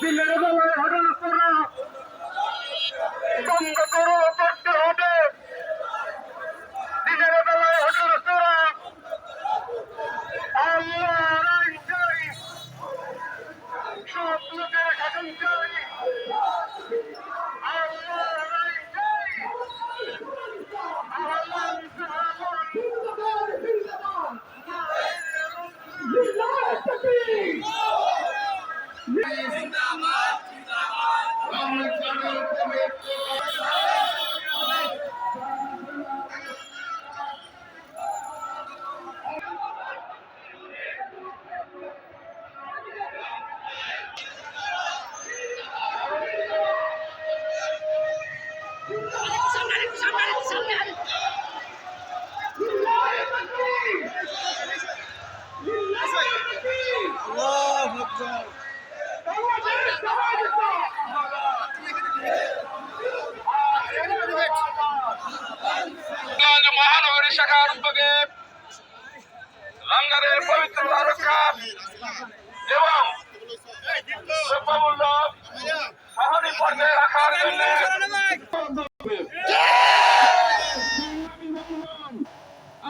দিনের বেলায় হঠাৎ করা বন্ধ করো করতে হবে। দিনের বেলায় হঠাৎ করা আল্লাহর আইন চাই, সব লোকের শাসন চাই, আল্লাহর আইন চাই। মহানগরী শাখার উদ্যোগে লঙ্গারের পবিত্র রক্ষা এবং দ্রব্যমূল্য স্বাভাবিক পর্যায়ে রাখার জন্য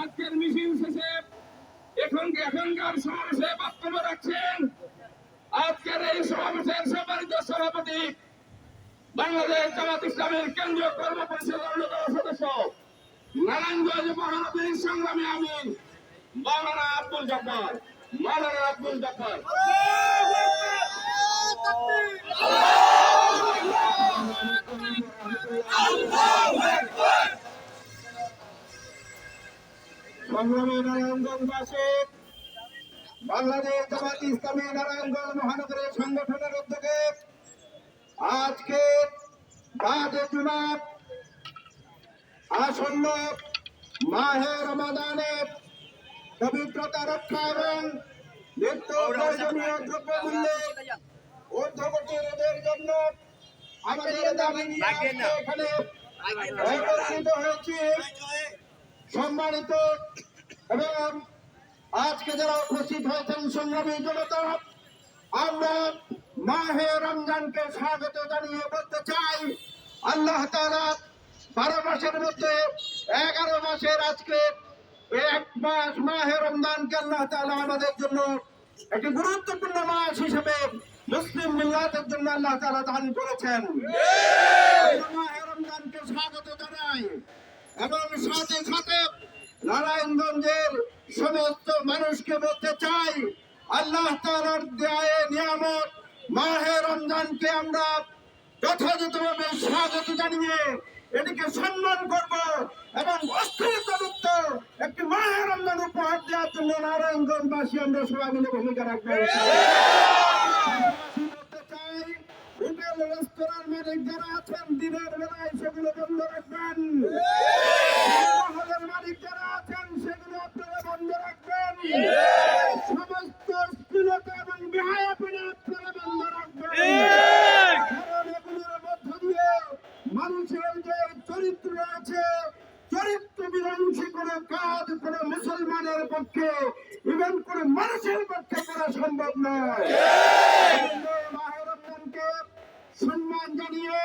আজকের মিছিল শেষে এখনকার সমাবেশে বক্তব্য রাখছেন আজকের এই সমাবেশের সম্মানিত সভাপতি বাংলাদেশ জামাত ইসলামের কেন্দ্রীয় কর্ম পরিষদের সদস্য নারায়ণগঞ্জ মহানগরীর সংগ্রামী আমির মাওলানা আব্দুল জব্বার। সংগ্রামী নারায়ণগঞ্জবাসী, বাংলাদেশ জামাত ইসলামী নারায়ণগঞ্জ মহানগরীর সংগঠনের উদ্যোগে আজকে বাদে জুমার আসন্ন মাহে রমাদানের পবিত্রতা রক্ষা এবং নিত্য প্রয়োজনীয় দ্রব্যমূল্যের ঊর্ধ্বগতি রোধের জন্য আমাদের দাবি নিয়ে এখানে একত্রিত হয়েছি। সম্মানিত এবং আজকে যারা উপস্থিত হয়েছেন সংগ্রামী জনতা, আমরা মাহে রমজানকে স্বাগত জানিয়ে বলতে চাই আল্লাহ তাআলা 12 মাসের মধ্যে 11 মাসের আজকে এক মাস মাহে রমজানকে আল্লাহ তাআলা আমাদের জন্য একটি গুরুত্বপূর্ণ মাস হিসেবে মুসলিম মিল্লাতের জন্য আল্লাহ তাআলা দান করেছেন। মাহে রমজানকে স্বাগত জানাই এবং সাথে সাথে নারায়ণগঞ্জের সমস্ত মানুষকে বলতে চাই আল্লাহ তাআলার দেয়া নিয়ামত মাহে রমজানকে আমরা যথাযথভাবে স্বাগত জানিয়ে এটিকে সম্মান করব এবং অস্থিরতামুক্ত একটি মাহে রমজান উপহার দেওয়ার জন্য নারায়ণগঞ্জবাসী আমরা সবাই মিলে ভূমিকা রাখবো। হোটেল রেস্তোরাঁর মালিক যারা আছেন দিনের বেলায় সেগুলো বন্ধ রাখবেন, মালিক যারা আছেন সেগুলো আপনারা বন্ধ রাখবেন, সমস্ত স্থূলতা এবং বেহায়াপনা আপনারা বন্ধ রাখবেন। কারণ এগুলোর মধ্য দিয়ে মানুষের যে চরিত্র আছে, চরিত্র বিধ্বংসী কোনো কাজ কোনো মুসলমানের পক্ষে ইভেন কোনো মানুষের পক্ষে করা সম্ভব নয়। সম্মান জানিয়ে